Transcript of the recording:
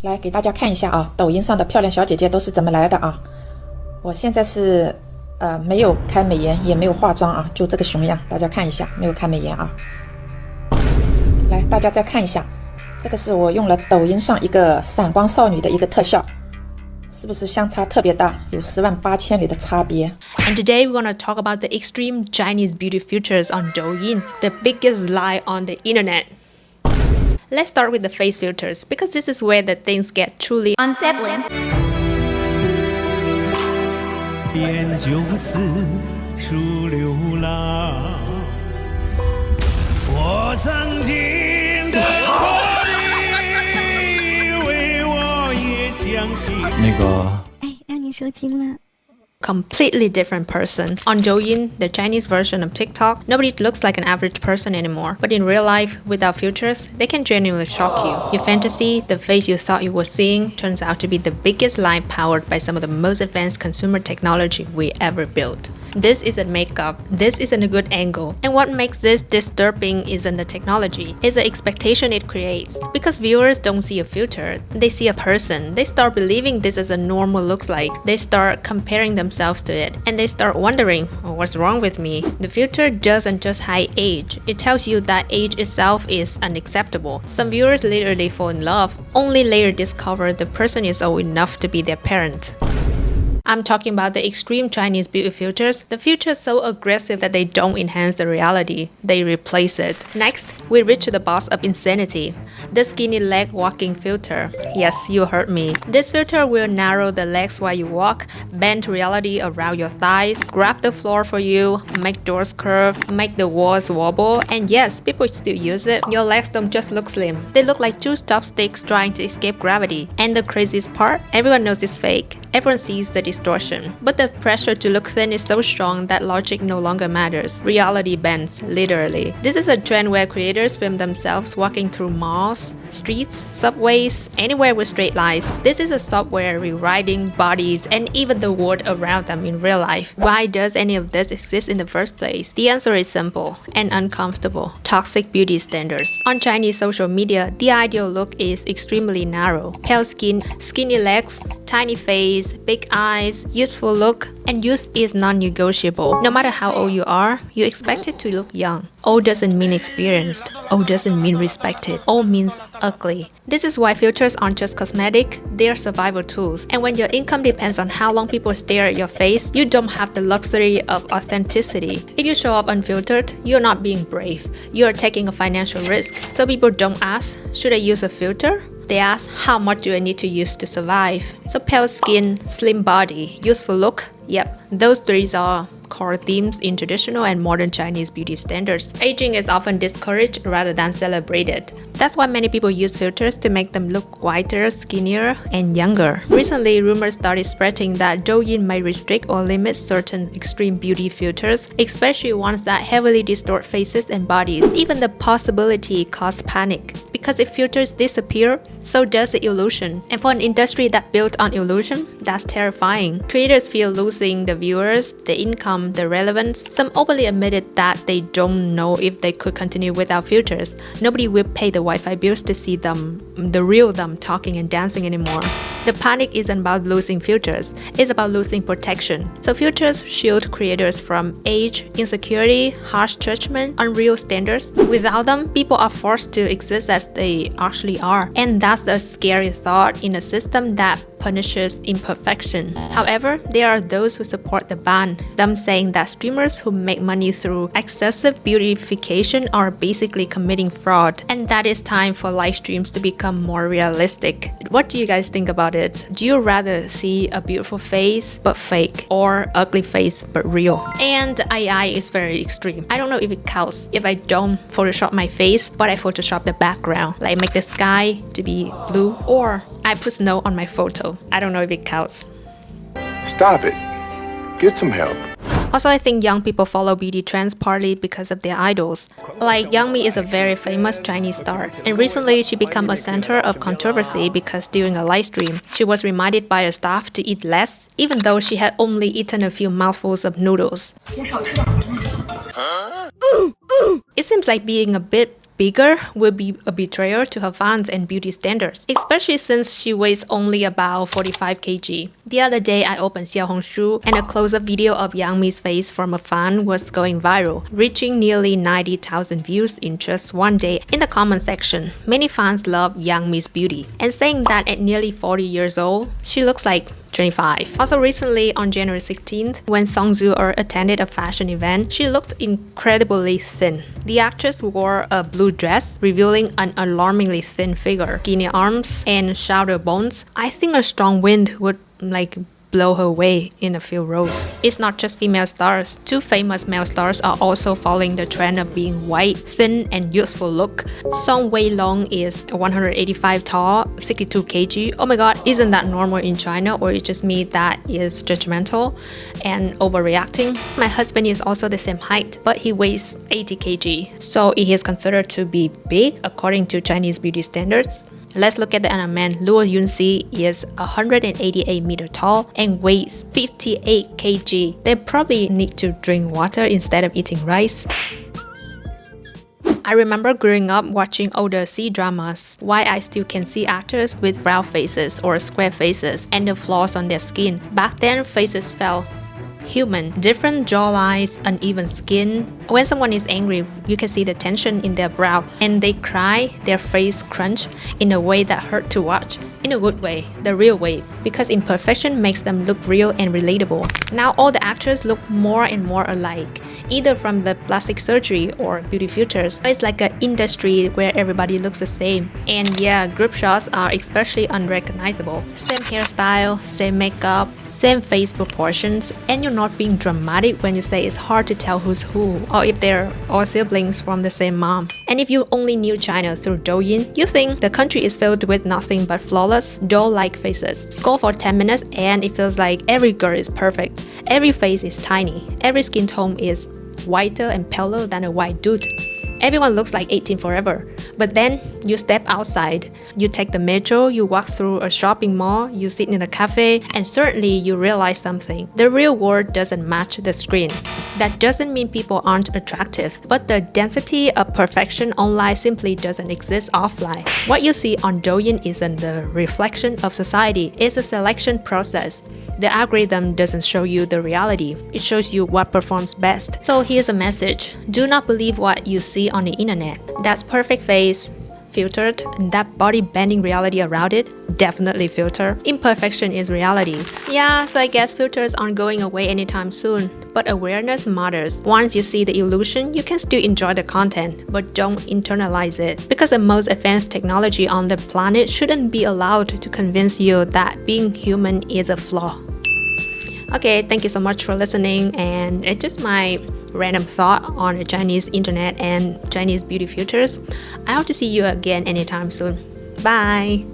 来给大家看一下啊，抖音上的漂亮小姐姐都是怎么来的啊。我现在是没有开美颜，也没有化妆啊，就这个熊样，大家看一下，没有开美颜啊。来，大家再看一下，这个是我用了抖音上一个闪光少女的一个特效，是不是相差特别大，有108000里的差别。 And today we're gonna talk about the extreme Chinese beauty filters on Douyin, the biggest lie on the internet. Let's start with the face filters because this is where the things get truly unsettling. 便就是属流浪，我曾经的过你，以为我也相信。让你受惊了。 Completely different person. On Douyin, the Chinese version of TikTok, nobody looks like an average person anymore. But in real life, without filters, they can genuinely shock you. Your fantasy, the face you thought you were seeing, turns out to be the biggest lie powered by some of the most advanced consumer technology we ever built. This isn't makeup, this isn't a good angle. And what makes this disturbing isn't the technology, it's the expectation it creates. Because viewers don't see a filter, they see a person. They start believing this is a normal looks like. They start comparing themselves to it. And they start wondering, what's wrong with me? The filter doesn't just hide age, it tells you that age itself is unacceptable. Some viewers literally fall in love, only later discover the person is old enough to be their parent. I'm talking about the extreme Chinese beauty filters. The filters so aggressive that they don't enhance the reality, they replace it. Next, we reach the boss of insanity, the skinny leg walking filter. Yes, you heard me. This filter will narrow the legs while you walk, bend reality around your thighs, grab the floor for you, make doors curve, make the walls wobble, and yes, people still use it. Your legs don't just look slim, they look like two chopsticks trying to escape gravity. And the craziest part, everyone knows it's fake. Everyone sees the distortion. But the pressure to look thin is so strong that logic no longer matters. Reality bends, literally. This is a trend where creators film themselves walking through malls, streets, subways, anywhere with straight lines. This is a software rewriting bodies and even the world around them in real life. Why does any of this exist in the first place? The answer is simple and uncomfortable. Toxic beauty standards. On Chinese social media, the ideal look is extremely narrow. Pale skin, skinny legs, tiny face, big eyes, youthful look, and youth is non-negotiable. No matter how old you are, you expect it to look young. Old doesn't mean experienced. Old doesn't mean respected. Old means ugly. This is why filters aren't just cosmetic, they are survival tools. And when your income depends on how long people stare at your face, you don't have the luxury of authenticity. If you show up unfiltered, you're not being brave. You're taking a financial risk. So people don't ask, should I use a filter? They ask, how much do I need to use to survive? So pale skin, slim body, youthful look, yep, those three are core themes in traditional and modern Chinese beauty standards. Aging is often discouraged rather than celebrated. That's why many people use filters to make them look whiter, skinnier, and younger. Recently, rumors started spreading that Douyin may restrict or limit certain extreme beauty filters, especially ones that heavily distort faces and bodies. Even the possibility caused panic, because if filters disappear, so does the illusion. And for an industry that built on illusion, that's terrifying. Creators fear losing the viewers, the income, the relevance. Some openly admitted that they don't know if they could continue without filters. Nobody will pay the Wi-Fi bills to see them, the real them, talking and dancing anymore. The panic isn't about losing filters, it's about losing protection. So filters shield creators from age, insecurity, harsh judgment, unreal standards. Without them, people are forced to exist as they actually are. And that's the scary thought in a system that punishes imperfection. However, there are those who support the ban, them saying that streamers who make money through excessive beautification are basically committing fraud, and that it's time for live streams to become more realistic. What do you guys think about it? Do you rather see a beautiful face but fake, or ugly face but real? And AI is very extreme. I don't know if it counts if I don't Photoshop my face, but I Photoshop the background, like make the sky to be blue, or I put snow on my photo. I don't know if it counts. Stop it. Get some help. Also, I think young people follow beauty trends partly because of their idols. Like, Yang Mi is a very famous Chinese star, and recently she became a center of controversy because during a live stream, she was reminded by her staff to eat less, even though she had only eaten a few mouthfuls of noodles. It seems like being a bit bigger will be a betrayal to her fans and beauty standards, especially since she weighs only about 45 kg. The other day, I opened Xiaohongshu and a close-up video of Yang Mi's face from a fan was going viral, reaching nearly 90,000 views in just one day. In the comment section, many fans love Yang Mi's beauty and saying that at nearly 40 years old, she looks like 25. Also recently, on January 16th, when Song Zoo-er attended a fashion event, she looked incredibly thin. The actress wore a blue dress, revealing an alarmingly thin figure, skinny arms, and shoulder bones. I think a strong wind would blow her away in a few rows. It's not just female stars. Two famous male stars are also following the trend of being white, thin, and youthful look. Song Wei-long is 185 tall, 62 kg. Oh my god, isn't that normal in China, or it's just me that is judgmental and overreacting? My husband is also the same height, but he weighs 80 kg, so he is considered to be big according to Chinese beauty standards. Let's look at the other man. Luo Yunxi is 188 meter tall and weighs 58 kg. They probably need to drink water instead of eating rice. I remember growing up watching older C-dramas, why I still can see actors with round faces or square faces and the flaws on their skin. Back then, faces felt human, different jawlines, uneven skin. When someone is angry, you can see the tension in their brow, and they cry, their face crunch in a way that hurt to watch. In a good way, the real way, because imperfection makes them look real and relatable. Now all the actors look more and more alike, either from the plastic surgery or beauty filters. It's like an industry where everybody looks the same. And yeah, group shots are especially unrecognizable. Same hairstyle, same makeup, same face proportions, and you're not being dramatic when you say it's hard to tell who's who, or if they're all siblings from the same mom. And if you only knew China through Douyin, you think the country is filled with nothing but flawless, doll-like faces. Scroll for 10 minutes and it feels like every girl is perfect. Every face is tiny. Every skin tone is whiter and paler than a white dude. Everyone looks like 18 forever. But then you step outside, you take the metro, you walk through a shopping mall, you sit in a cafe, and certainly you realize something. The real world doesn't match the screen. That doesn't mean people aren't attractive, but the density of perfection online simply doesn't exist offline. What you see on Douyin isn't the reflection of society, it's a selection process. The algorithm doesn't show you the reality, it shows you what performs best. So here's a message. Do not believe what you see on the internet. That's perfect face, filtered, and that body-bending reality around it, definitely filtered. Imperfection is reality. Yeah, so I guess filters aren't going away anytime soon, but awareness matters. Once you see the illusion, you can still enjoy the content, but don't internalize it. Because the most advanced technology on the planet shouldn't be allowed to convince you that being human is a flaw. Okay, thank you so much for listening, and it's just my random thought on the Chinese internet and Chinese beauty filters. I hope to see you again anytime soon. Bye!